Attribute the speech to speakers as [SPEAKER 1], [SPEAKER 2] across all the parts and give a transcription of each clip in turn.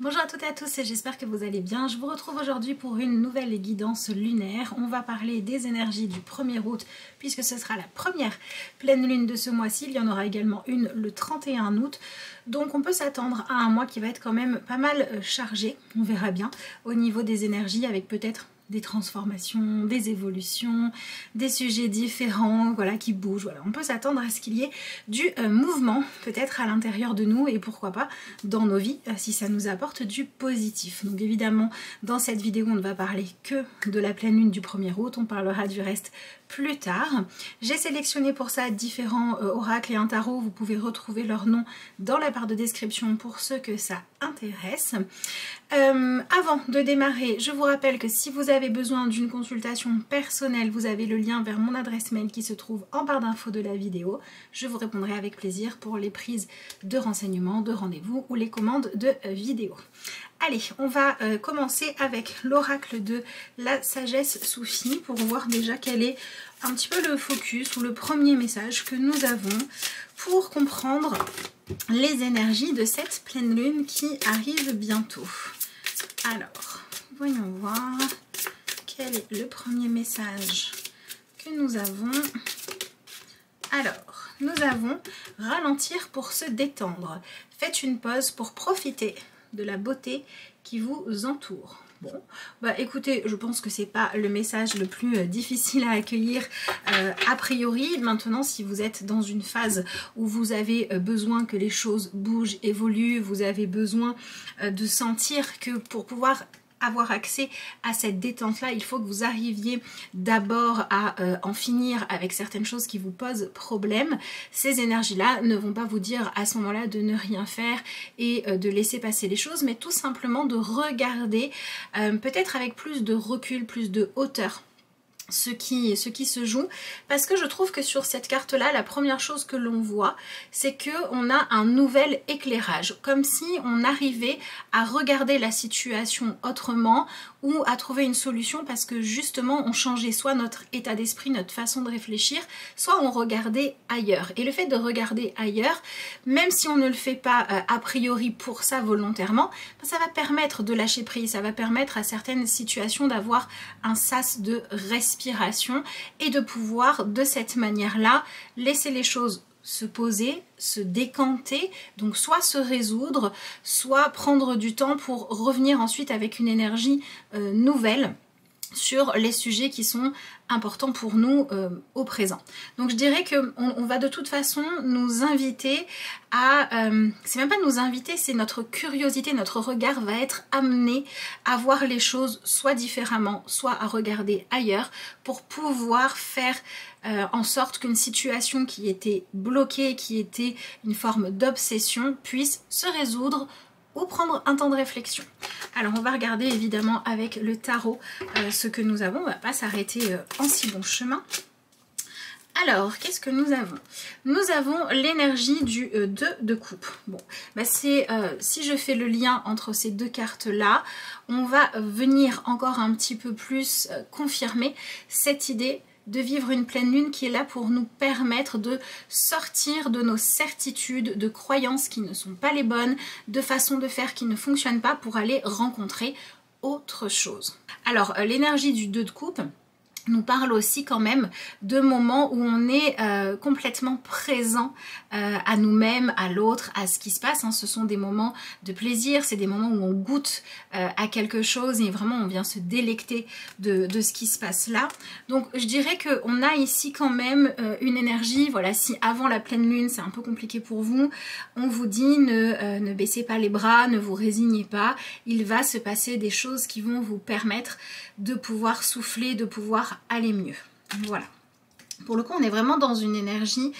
[SPEAKER 1] Bonjour à toutes et à tous et j'espère que vous allez bien. Je vous retrouve aujourd'hui pour une nouvelle guidance lunaire. On va parler des énergies du 1er août puisque ce sera la première pleine lune de ce mois-ci. Il y en aura également une le 31 août. Donc on peut s'attendre à un mois qui va être quand même pas mal chargé. On verra bien au niveau des énergies avec peut-être des transformations, des évolutions, des sujets différents, voilà, qui bougent. Voilà. On peut s'attendre à ce qu'il y ait du mouvement, peut-être à l'intérieur de nous et pourquoi pas dans nos vies, si ça nous apporte du positif. Donc évidemment, dans cette vidéo, on ne va parler que de la pleine lune du 1er août, on parlera du reste plus tard. J'ai sélectionné pour ça différents oracles et un tarot. Vous pouvez retrouver leur nom dans la barre de description pour ceux que ça intéresse. Avant de démarrer, je vous rappelle que si vous avez besoin d'une consultation personnelle, vous avez le lien vers mon adresse mail qui se trouve en barre d'infos de la vidéo. Je vous répondrai avec plaisir pour les prises de renseignements, de rendez-vous ou les commandes de vidéos. Allez, on va commencer avec l'oracle de la sagesse soufie pour voir déjà quel est un petit peu le focus ou le premier message que nous avons pour comprendre les énergies de cette pleine lune qui arrive bientôt. Alors, voyons voir quel est le premier message que nous avons. Alors, nous avons ralentir pour se détendre. Faites une pause pour profiter de la beauté qui vous entoure. Bon, bah écoutez, je pense que c'est pas le message le plus difficile à accueillir a priori. Maintenant, si vous êtes dans une phase où vous avez besoin que les choses bougent, évoluent, vous avez besoin de sentir que pour pouvoir avoir accès à cette détente-là, il faut que vous arriviez d'abord à en finir avec certaines choses qui vous posent problème. Ces énergies-là ne vont pas vous dire à ce moment-là de ne rien faire et de laisser passer les choses, mais tout simplement de regarder peut-être avec plus de recul, plus de hauteur ce qui se joue, parce que je trouve que sur cette carte là la première chose que l'on voit, c'est que on a un nouvel éclairage, comme si on arrivait à regarder la situation autrement ou à trouver une solution, parce que justement on changeait soit notre état d'esprit, notre façon de réfléchir, soit on regardait ailleurs. Et le fait de regarder ailleurs, même si on ne le fait pas a priori pour ça volontairement, ça va permettre de lâcher prise, ça va permettre à certaines situations d'avoir un sas de respiration et de pouvoir de cette manière-là laisser les choses se poser, se décanter, donc soit se résoudre, soit prendre du temps pour revenir ensuite avec une énergie nouvelle sur les sujets qui sont importants pour nous au présent. Donc je dirais que on va de toute façon nous inviter à, c'est même pas nous inviter, c'est notre curiosité, notre regard va être amené à voir les choses soit différemment, soit à regarder ailleurs pour pouvoir faire en sorte qu'une situation qui était bloquée, qui était une forme d'obsession, puisse se résoudre ou prendre un temps de réflexion. Alors on va regarder évidemment avec le tarot ce que nous avons, on ne va pas s'arrêter en si bon chemin. Alors, qu'est-ce que nous avons? Nous avons l'énergie du 2 de coupe. Bon, bah c'est si je fais le lien entre ces deux cartes-là, on va venir encore un petit peu plus confirmer cette idée de vivre une pleine lune qui est là pour nous permettre de sortir de nos certitudes, de croyances qui ne sont pas les bonnes, de façons de faire qui ne fonctionnent pas pour aller rencontrer autre chose. Alors, l'énergie du 2 de coupe nous parle aussi quand même de moments où on est complètement présent à nous-mêmes, à l'autre, à ce qui se passe. Hein. Ce sont des moments de plaisir, c'est des moments où on goûte à quelque chose et vraiment on vient se délecter de ce qui se passe là. Donc je dirais qu'on a ici quand même une énergie, voilà, si avant la pleine lune c'est un peu compliqué pour vous, on vous dit ne baissez pas les bras, ne vous résignez pas, il va se passer des choses qui vont vous permettre de pouvoir souffler, de pouvoir aller mieux. Voilà. Pour le coup, on est vraiment dans une énergie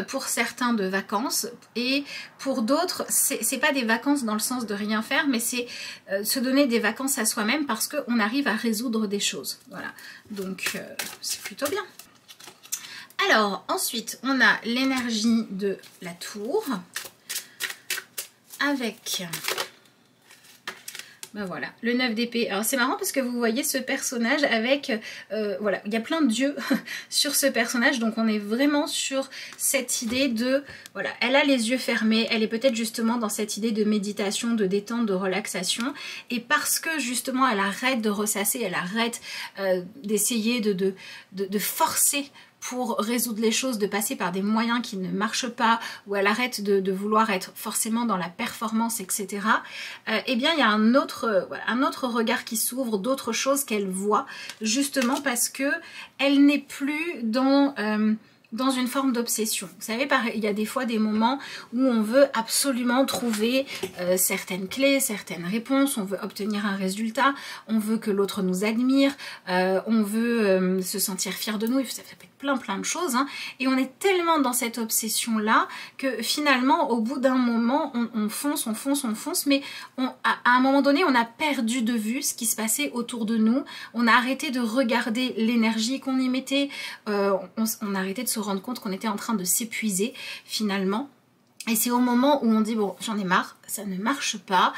[SPEAKER 1] pour certains de vacances et pour d'autres, c'est pas des vacances dans le sens de rien faire, mais c'est se donner des vacances à soi-même parce qu'on arrive à résoudre des choses. Voilà. Donc, c'est plutôt bien. Alors, ensuite, on a l'énergie de la tour avec Ben voilà, le 9 d'épée. Alors c'est marrant parce que vous voyez ce personnage avec, voilà, il y a plein d'yeux sur ce personnage. Donc on est vraiment sur cette idée de, voilà, elle a les yeux fermés. Elle est peut-être justement dans cette idée de méditation, de détente, de relaxation. Et parce que justement elle arrête de ressasser, elle arrête d'essayer de forcer pour résoudre les choses, de passer par des moyens qui ne marchent pas, ou elle arrête de vouloir être forcément dans la performance, etc. Eh bien, il y a un autre regard qui s'ouvre, d'autres choses qu'elle voit, justement parce que elle n'est plus dans une forme d'obsession. Vous savez, il y a des fois des moments où on veut absolument trouver certaines clés, certaines réponses, on veut obtenir un résultat, on veut que l'autre nous admire, on veut se sentir fier de nous, ça peut être plein de choses, hein, et on est tellement dans cette obsession-là que finalement, au bout d'un moment, on fonce, mais à un moment donné, on a perdu de vue ce qui se passait autour de nous, on a arrêté de regarder l'énergie qu'on y mettait, on a arrêté de se rendre compte qu'on était en train de s'épuiser finalement. Et c'est au moment où on dit bon, j'en ai marre, ça ne marche pas,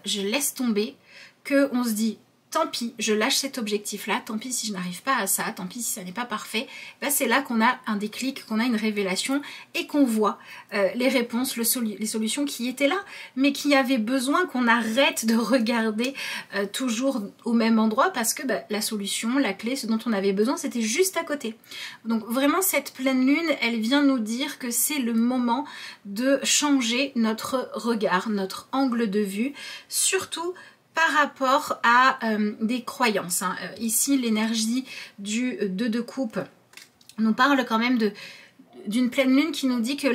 [SPEAKER 1] je laisse tomber, qu'on se dit tant pis, je lâche cet objectif-là, tant pis si je n'arrive pas à ça, tant pis si ça n'est pas parfait. Ben c'est là qu'on a un déclic, qu'on a une révélation et qu'on voit les réponses, les solutions qui étaient là, mais qui avaient besoin qu'on arrête de regarder toujours au même endroit parce que ben, la solution, la clé, ce dont on avait besoin, c'était juste à côté. Donc vraiment, cette pleine lune, elle vient nous dire que c'est le moment de changer notre regard, notre angle de vue, surtout par rapport à des croyances. Hein. Ici, l'énergie du 2 de coupe nous parle quand même d'une pleine lune qui nous dit que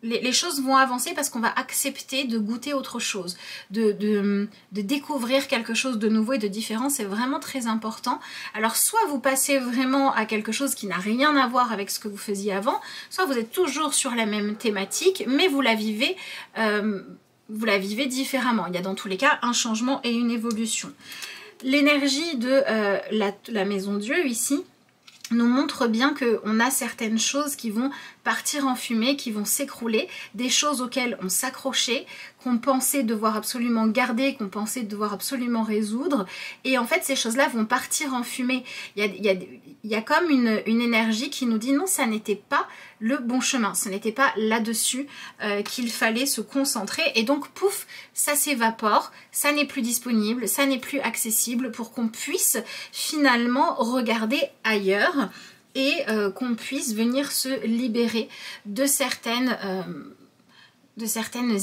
[SPEAKER 1] les choses vont avancer parce qu'on va accepter de goûter autre chose, de découvrir quelque chose de nouveau et de différent. C'est vraiment très important. Alors soit vous passez vraiment à quelque chose qui n'a rien à voir avec ce que vous faisiez avant, soit vous êtes toujours sur la même thématique, mais vous la vivez différemment. Il y a dans tous les cas un changement et une évolution. L'énergie de la maison Dieu ici nous montre bien qu'on a certaines choses qui vont partir en fumée, qui vont s'écrouler, des choses auxquelles on s'accrochait, qu'on pensait devoir absolument garder, qu'on pensait devoir absolument résoudre, et en fait ces choses-là vont partir en fumée. Il y a comme une énergie qui nous dit non, ça n'était pas le bon chemin, ce n'était pas là-dessus qu'il fallait se concentrer, et donc pouf, ça s'évapore, ça n'est plus disponible, ça n'est plus accessible pour qu'on puisse finalement regarder ailleurs et qu'on puisse venir se libérer de certaines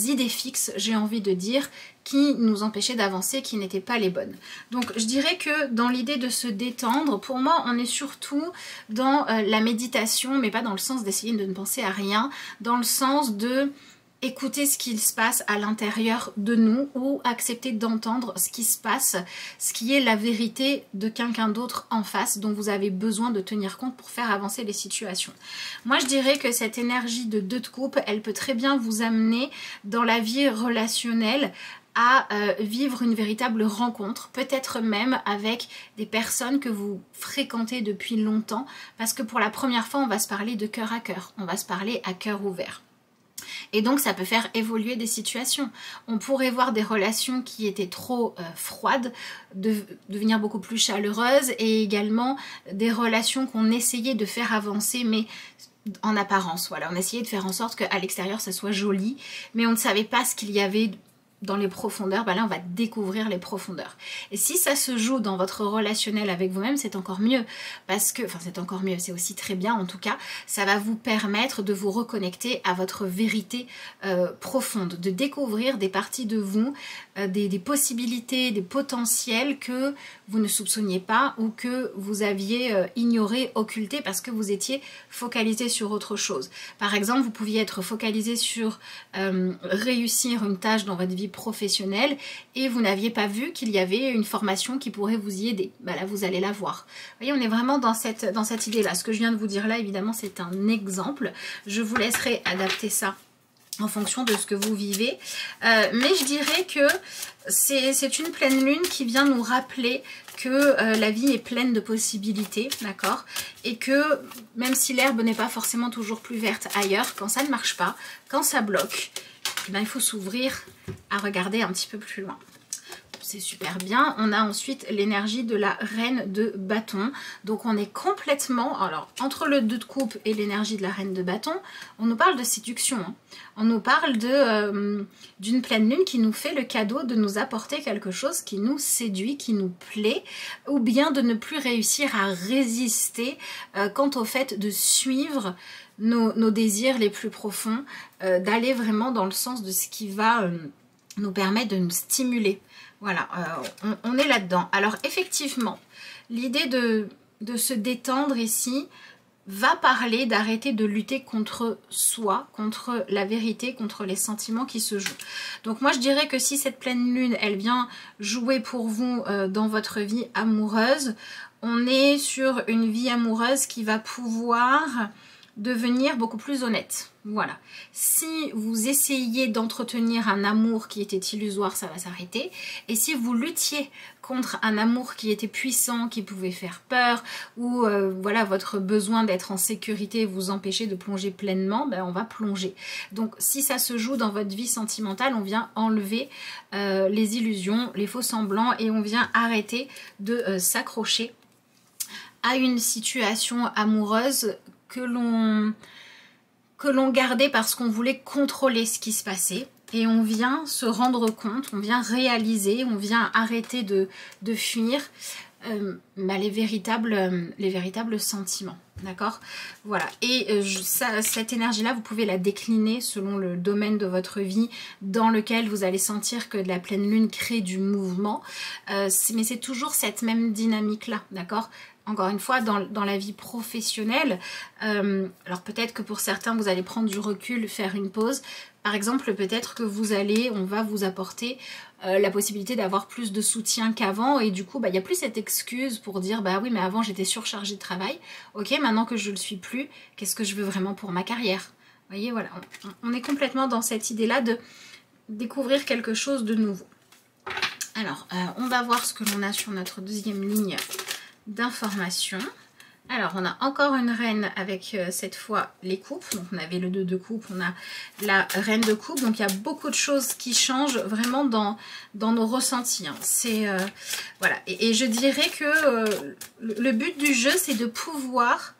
[SPEAKER 1] idées fixes, j'ai envie de dire, qui nous empêchaient d'avancer, qui n'étaient pas les bonnes. Donc je dirais que dans l'idée de se détendre, pour moi on est surtout dans la méditation, mais pas dans le sens d'essayer de ne penser à rien, dans le sens de écouter ce qui se passe à l'intérieur de nous ou accepter d'entendre ce qui se passe, ce qui est la vérité de quelqu'un d'autre en face dont vous avez besoin de tenir compte pour faire avancer les situations. Moi je dirais que cette énergie de 2 de coupe, elle peut très bien vous amener dans la vie relationnelle à vivre une véritable rencontre, peut-être même avec des personnes que vous fréquentez depuis longtemps, parce que pour la première fois on va se parler de cœur à cœur, on va se parler à cœur ouvert. Et donc ça peut faire évoluer des situations. On pourrait voir des relations qui étaient trop froides devenir beaucoup plus chaleureuses, et également des relations qu'on essayait de faire avancer mais en apparence. Voilà, on essayait de faire en sorte qu'à l'extérieur ça soit joli, mais on ne savait pas ce qu'il y avait dans les profondeurs. Ben là on va découvrir les profondeurs. Et si ça se joue dans votre relationnel avec vous-même, c'est encore mieux, parce que, enfin c'est encore mieux, c'est aussi très bien en tout cas, ça va vous permettre de vous reconnecter à votre vérité profonde, de découvrir des parties de vous, des possibilités, des potentiels que vous ne soupçonniez pas ou que vous aviez ignoré, occulté parce que vous étiez focalisé sur autre chose. Par exemple, vous pouviez être focalisé sur réussir une tâche dans votre vie professionnelle et vous n'aviez pas vu qu'il y avait une formation qui pourrait vous y aider. Ben là, vous allez la voir. Vous voyez, on est vraiment dans cette idée-là. Ce que je viens de vous dire là, évidemment, c'est un exemple. Je vous laisserai adapter ça en fonction de ce que vous vivez. Mais je dirais que c'est une pleine lune qui vient nous rappeler que la vie est pleine de possibilités, d'accord? Et que même si l'herbe n'est pas forcément toujours plus verte ailleurs, quand ça ne marche pas, quand ça bloque, eh bien, il faut s'ouvrir à regarder un petit peu plus loin. c'est super bien. On a ensuite l'énergie de la reine de bâton. Donc on est complètement, alors entre le 2 de coupe et l'énergie de la reine de bâton, on nous parle de séduction. Hein. On nous parle d'une pleine lune qui nous fait le cadeau de nous apporter quelque chose qui nous séduit, qui nous plaît, ou bien de ne plus réussir à résister quant au fait de suivre nos désirs les plus profonds, d'aller vraiment dans le sens de ce qui va nous permettre de nous stimuler. Voilà, on est là-dedans. Alors effectivement, l'idée de se détendre ici va parler d'arrêter de lutter contre soi, contre la vérité, contre les sentiments qui se jouent. Donc moi je dirais que si cette pleine lune, elle vient jouer pour vous dans votre vie amoureuse, on est sur une vie amoureuse qui va pouvoir devenir beaucoup plus honnête. Voilà. Si vous essayez d'entretenir un amour qui était illusoire, ça va s'arrêter. Et si vous luttiez contre un amour qui était puissant, qui pouvait faire peur, ou voilà, votre besoin d'être en sécurité vous empêcher de plonger pleinement, ben on va plonger. Donc si ça se joue dans votre vie sentimentale, on vient enlever les illusions, les faux semblants, et on vient arrêter de s'accrocher à une situation amoureuse que l'on gardait parce qu'on voulait contrôler ce qui se passait. Et on vient se rendre compte, on vient réaliser, on vient arrêter de fuir les véritables sentiments. D'accord? Voilà. Et cette énergie-là, vous pouvez la décliner selon le domaine de votre vie dans lequel vous allez sentir que la pleine lune crée du mouvement. Mais c'est toujours cette même dynamique-là. D'accord? Encore une fois, dans la vie professionnelle, alors peut-être que pour certains, vous allez prendre du recul, faire une pause. Par exemple, peut-être que on va vous apporter la possibilité d'avoir plus de soutien qu'avant. Et du coup, il n'y a plus cette excuse pour dire, bah oui, mais avant, j'étais surchargée de travail. Ok, maintenant que je ne le suis plus, qu'est-ce que je veux vraiment pour ma carrière? Vous voyez, voilà, on est complètement dans cette idée-là de découvrir quelque chose de nouveau. Alors, on va voir ce que l'on a sur notre deuxième ligne d'information. Alors on a encore une reine avec cette fois les coupes. Donc on avait le 2 de coupe, on a la reine de coupe. Donc il y a beaucoup de choses qui changent vraiment dans nos ressentis. Hein. C'est voilà. Et je dirais que le but du jeu, c'est de pouvoir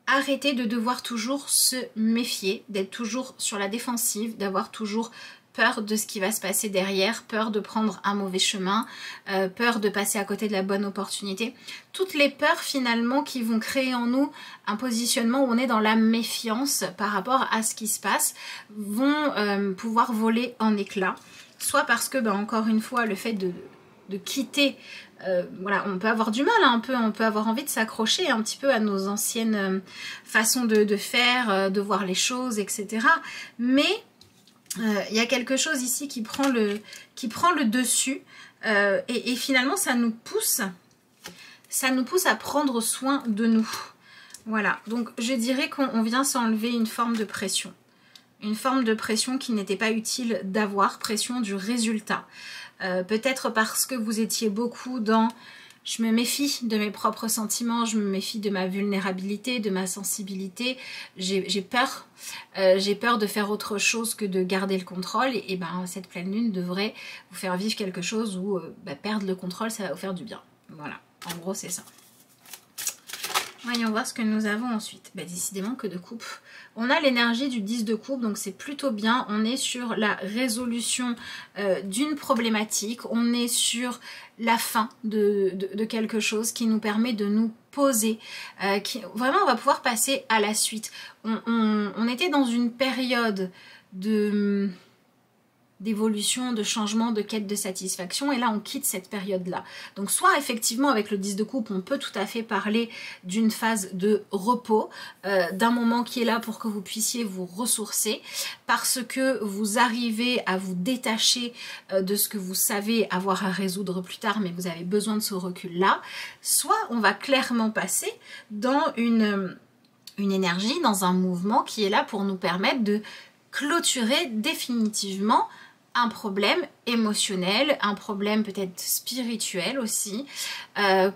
[SPEAKER 1] arrêter de devoir toujours se méfier, d'être toujours sur la défensive, d'avoir toujours peur de ce qui va se passer derrière, peur de prendre un mauvais chemin, peur de passer à côté de la bonne opportunité. Toutes les peurs finalement qui vont créer en nous un positionnement où on est dans la méfiance par rapport à ce qui se passe vont pouvoir voler en éclats. Soit parce que, encore une fois, le fait de quitter, voilà, on peut avoir du mal, hein, on peut avoir envie de s'accrocher un petit peu à nos anciennes façons de faire, de voir les choses, etc. Mais il y a quelque chose ici qui prend le dessus et finalement ça nous pousse à prendre soin de nous. Voilà, donc je dirais qu'on vient s'enlever une forme de pression. Une forme de pression qui n'était pas utile d'avoir, pression du résultat. Peut-être parce que vous étiez beaucoup dans... Je me méfie de mes propres sentiments, je me méfie de ma vulnérabilité, de ma sensibilité. J'ai peur. J'ai peur de faire autre chose que de garder le contrôle. Et cette pleine lune devrait vous faire vivre quelque chose où perdre le contrôle, ça va vous faire du bien. Voilà, en gros c'est ça. Voyons voir ce que nous avons ensuite. Décidément que de coupe. On a l'énergie du 10 de coupe, donc c'est plutôt bien. On est sur la résolution d'une problématique. On est sur la fin de quelque chose qui nous permet de nous poser. Vraiment, on va pouvoir passer à la suite. On était dans une période d'évolution, de changement, de quête de satisfaction, et là on quitte cette période-là. Donc soit effectivement avec le 10 de coupe, on peut tout à fait parler d'une phase de repos, d'un moment qui est là pour que vous puissiez vous ressourcer, parce que vous arrivez à vous détacher de ce que vous savez avoir à résoudre plus tard, mais vous avez besoin de ce recul-là. Soit on va clairement passer dans une énergie, dans un mouvement qui est là pour nous permettre de clôturer définitivement un problème émotionnel, un problème peut-être spirituel aussi,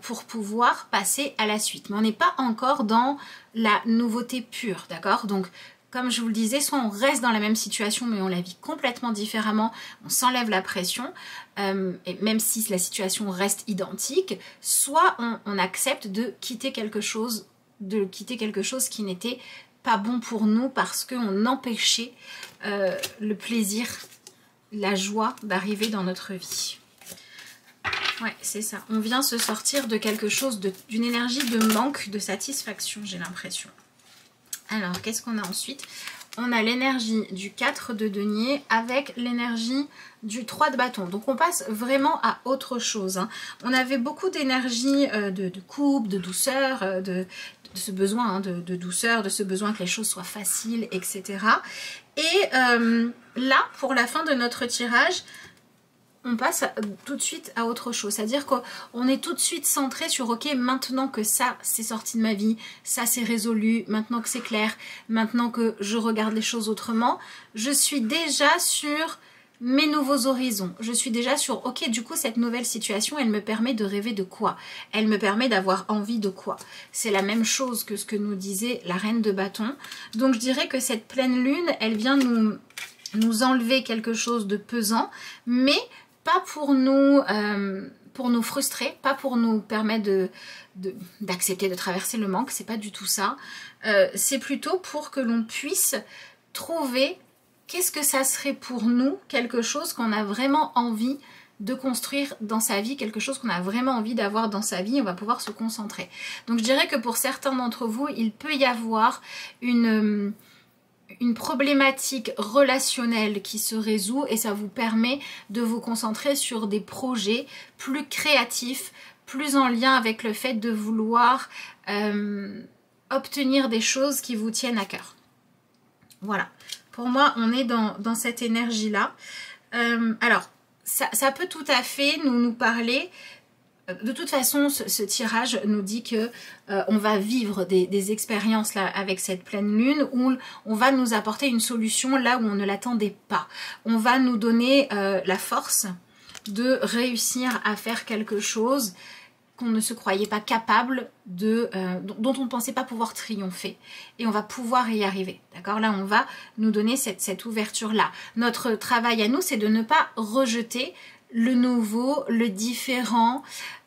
[SPEAKER 1] pour pouvoir passer à la suite. Mais on n'est pas encore dans la nouveauté pure, d'accord? Donc, comme je vous le disais, soit on reste dans la même situation mais on la vit complètement différemment, on s'enlève la pression, et même si la situation reste identique, soit on accepte de quitter quelque chose qui n'était pas bon pour nous parce qu'on empêchait le plaisir, la joie d'arriver dans notre vie. Ouais, c'est ça. On vient se sortir de quelque chose, d'une énergie de manque, de satisfaction, j'ai l'impression. Alors, qu'est-ce qu'on a ensuite? On a l'énergie du 4 de denier avec l'énergie du 3 de bâton. Donc, on passe vraiment à autre chose, hein. On avait beaucoup d'énergie de couple, de douceur, de ce besoin de douceur, de ce besoin que les choses soient faciles, etc. Et là, pour la fin de notre tirage, on passe tout de suite à autre chose. C'est-à-dire qu'on est tout de suite centré sur, ok, maintenant que ça, c'est sorti de ma vie, ça, c'est résolu, maintenant que c'est clair, maintenant que je regarde les choses autrement, je suis déjà sur mes nouveaux horizons. Je suis déjà sur, ok, du coup, cette nouvelle situation, elle me permet de rêver de quoi? Elle me permet d'avoir envie de quoi? C'est la même chose que ce que nous disait la reine de bâton. Donc, je dirais que cette pleine lune, elle vient nous enlever quelque chose de pesant, mais pas pour nous frustrer, pas pour nous permettre d'accepter de traverser le manque, c'est pas du tout ça. C'est plutôt pour que l'on puisse trouver qu'est-ce que ça serait pour nous, quelque chose qu'on a vraiment envie de construire dans sa vie, quelque chose qu'on a vraiment envie d'avoir dans sa vie, on va pouvoir se concentrer. Donc je dirais que pour certains d'entre vous, il peut y avoir une problématique relationnelle qui se résout et ça vous permet de vous concentrer sur des projets plus créatifs, plus en lien avec le fait de vouloir obtenir des choses qui vous tiennent à cœur. Voilà, pour moi on est dans cette énergie-là. Alors, ça peut tout à fait nous parler. De toute façon, ce tirage nous dit que on va vivre des expériences là avec cette pleine lune où on va nous apporter une solution là où on ne l'attendait pas. On va nous donner la force de réussir à faire quelque chose qu'on ne se croyait pas capable dont on ne pensait pas pouvoir triompher. Et on va pouvoir y arriver. D'accord? Là, on va nous donner cette ouverture-là. Notre travail à nous, c'est de ne pas rejeter le nouveau, le différent,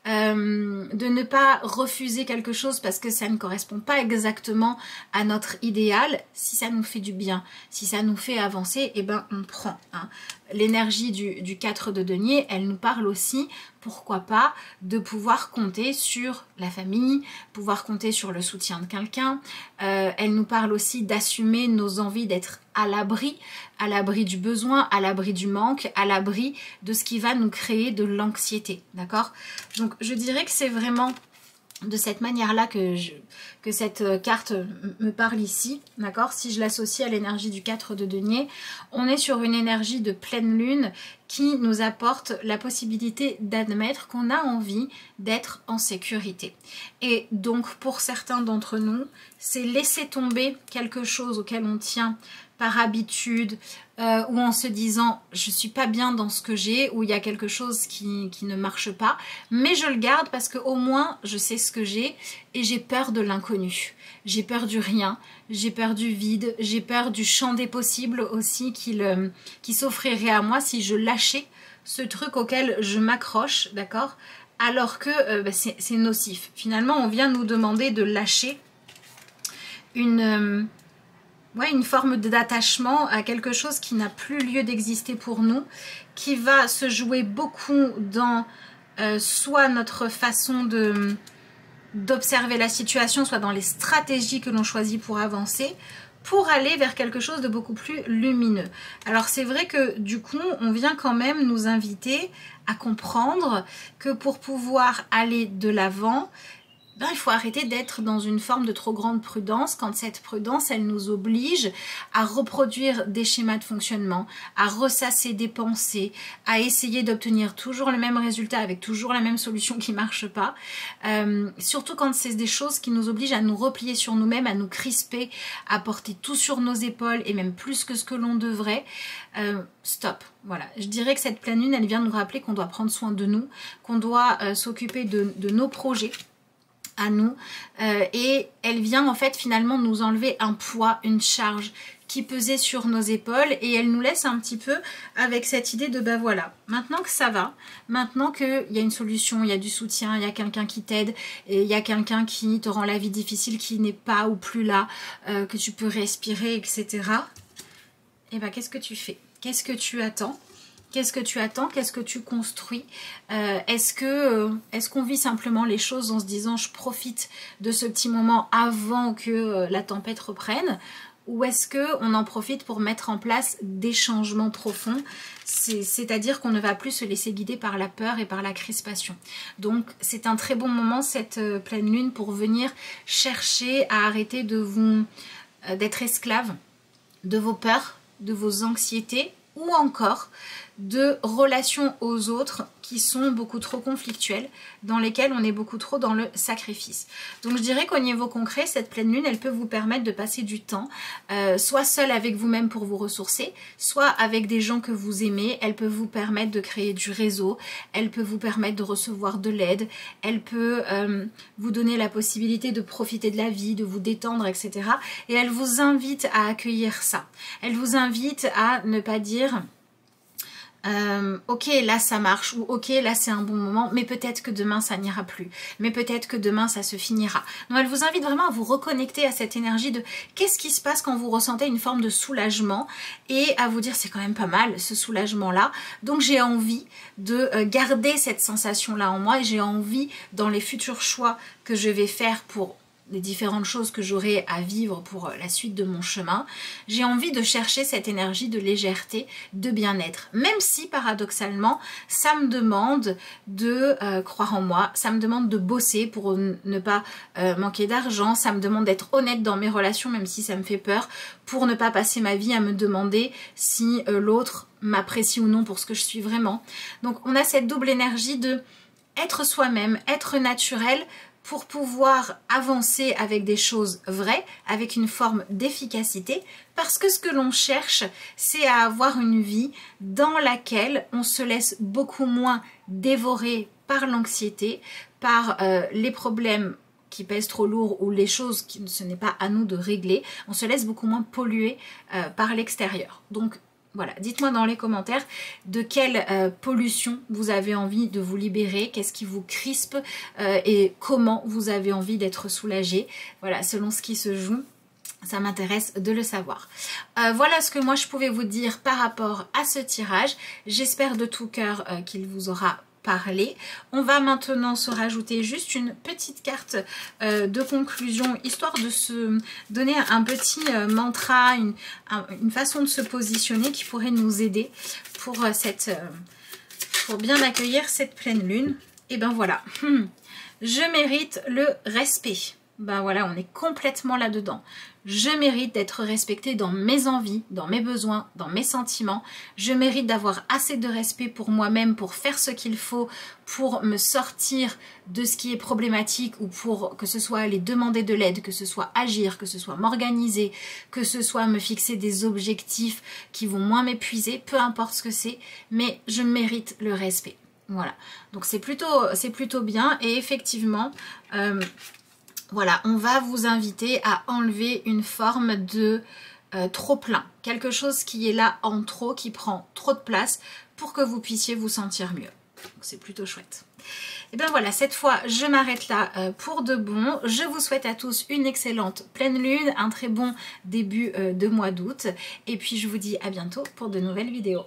[SPEAKER 1] de ne pas refuser quelque chose parce que ça ne correspond pas exactement à notre idéal. Si ça nous fait du bien, si ça nous fait avancer, eh ben on prend, hein. L'énergie du 4 de denier, elle nous parle aussi, pourquoi pas, de pouvoir compter sur la famille, pouvoir compter sur le soutien de quelqu'un. Elle nous parle aussi d'assumer nos envies d'être à l'abri du besoin, à l'abri du manque, à l'abri de ce qui va nous créer de l'anxiété, d'accord? Donc je dirais que c'est vraiment de cette manière-là que cette carte me parle ici, d'accord? Si je l'associe à l'énergie du 4 de denier, on est sur une énergie de pleine lune qui nous apporte la possibilité d'admettre qu'on a envie d'être en sécurité. Et donc pour certains d'entre nous, c'est laisser tomber quelque chose auquel on tient par habitude, ou en se disant je suis pas bien dans ce que j'ai, ou il y a quelque chose qui ne marche pas, mais je le garde parce que au moins je sais ce que j'ai et j'ai peur de l'inconnu. J'ai peur du rien, j'ai peur du vide, j'ai peur du champ des possibles aussi qui s'offrirait à moi si je lâchais ce truc auquel je m'accroche, d'accord? Alors que c'est nocif. Finalement, on vient nous demander de lâcher une forme d'attachement à quelque chose qui n'a plus lieu d'exister pour nous, qui va se jouer beaucoup dans soit notre façon d'observer la situation, soit dans les stratégies que l'on choisit pour avancer, pour aller vers quelque chose de beaucoup plus lumineux. Alors c'est vrai que du coup, on vient quand même nous inviter à comprendre que pour pouvoir aller de l'avant, il faut arrêter d'être dans une forme de trop grande prudence quand cette prudence, elle nous oblige à reproduire des schémas de fonctionnement, à ressasser des pensées, à essayer d'obtenir toujours le même résultat avec toujours la même solution qui ne marche pas. Surtout quand c'est des choses qui nous obligent à nous replier sur nous-mêmes, à nous crisper, à porter tout sur nos épaules et même plus que ce que l'on devrait. Stop. Voilà. Je dirais que cette pleine lune, elle vient nous rappeler qu'on doit prendre soin de nous, qu'on doit s'occuper de nos projets, à nous et elle vient en fait finalement nous enlever un poids, une charge qui pesait sur nos épaules et elle nous laisse un petit peu avec cette idée de bah voilà, maintenant que ça va, maintenant qu'il y a une solution, il y a du soutien, il y a quelqu'un qui t'aide, il y a quelqu'un qui te rend la vie difficile, qui n'est pas ou plus là, que tu peux respirer, etc. Et bah qu'est-ce que tu fais? Qu'est-ce que tu attends? Qu'est-ce que tu attends? Qu'est-ce que tu construis? Est-ce qu'on vit simplement les choses en se disant je profite de ce petit moment avant que la tempête reprenne? Ou est-ce qu'on en profite pour mettre en place des changements profonds? C'est-à-dire qu'on ne va plus se laisser guider par la peur et par la crispation. Donc c'est un très bon moment cette pleine lune pour venir chercher à arrêter de vous d'être esclave de vos peurs, de vos anxiétés ou encore de relations aux autres qui sont beaucoup trop conflictuelles, dans lesquelles on est beaucoup trop dans le sacrifice. Donc je dirais qu'au niveau concret, cette pleine lune, elle peut vous permettre de passer du temps, soit seul avec vous-même pour vous ressourcer, soit avec des gens que vous aimez. Elle peut vous permettre de créer du réseau, elle peut vous permettre de recevoir de l'aide, elle peut vous donner la possibilité de profiter de la vie, de vous détendre, etc. Et elle vous invite à accueillir ça. Elle vous invite à ne pas dire... ok là ça marche ou ok là c'est un bon moment mais peut-être que demain ça n'ira plus, mais peut-être que demain ça se finira. Donc elle vous invite vraiment à vous reconnecter à cette énergie de qu'est-ce qui se passe quand vous ressentez une forme de soulagement et à vous dire c'est quand même pas mal ce soulagement là, donc j'ai envie de garder cette sensation là en moi et j'ai envie dans les futurs choix que je vais faire pour les différentes choses que j'aurai à vivre pour la suite de mon chemin, j'ai envie de chercher cette énergie de légèreté, de bien-être. Même si paradoxalement, ça me demande de croire en moi, ça me demande de bosser pour ne pas manquer d'argent, ça me demande d'être honnête dans mes relations, même si ça me fait peur, pour ne pas passer ma vie à me demander si l'autre m'apprécie ou non pour ce que je suis vraiment. Donc on a cette double énergie de être soi-même, être naturel, pour pouvoir avancer avec des choses vraies, avec une forme d'efficacité, parce que ce que l'on cherche, c'est à avoir une vie dans laquelle on se laisse beaucoup moins dévorer par l'anxiété, par les problèmes qui pèsent trop lourd ou les choses qui ce n'est pas à nous de régler, on se laisse beaucoup moins polluer par l'extérieur. Donc voilà, dites-moi dans les commentaires de quelle pollution vous avez envie de vous libérer, qu'est-ce qui vous crispe et comment vous avez envie d'être soulagé. Voilà, selon ce qui se joue, ça m'intéresse de le savoir. Voilà ce que moi je pouvais vous dire par rapport à ce tirage. J'espère de tout cœur qu'il vous aura parler. On va maintenant se rajouter juste une petite carte de conclusion, histoire de se donner un petit mantra, une façon de se positionner qui pourrait nous aider pour bien accueillir cette pleine lune. Et ben voilà, je mérite le respect. Ben voilà, on est complètement là-dedans. Je mérite d'être respectée dans mes envies, dans mes besoins, dans mes sentiments. Je mérite d'avoir assez de respect pour moi-même pour faire ce qu'il faut pour me sortir de ce qui est problématique ou pour que ce soit aller demander de l'aide, que ce soit agir, que ce soit m'organiser, que ce soit me fixer des objectifs qui vont moins m'épuiser, peu importe ce que c'est, mais je mérite le respect. Voilà, donc c'est plutôt bien et effectivement... voilà, on va vous inviter à enlever une forme de trop plein. Quelque chose qui est là en trop, qui prend trop de place pour que vous puissiez vous sentir mieux. Donc c'est plutôt chouette. Et bien voilà, cette fois je m'arrête là pour de bon. Je vous souhaite à tous une excellente pleine lune, un très bon début de mois d'août. Et puis je vous dis à bientôt pour de nouvelles vidéos.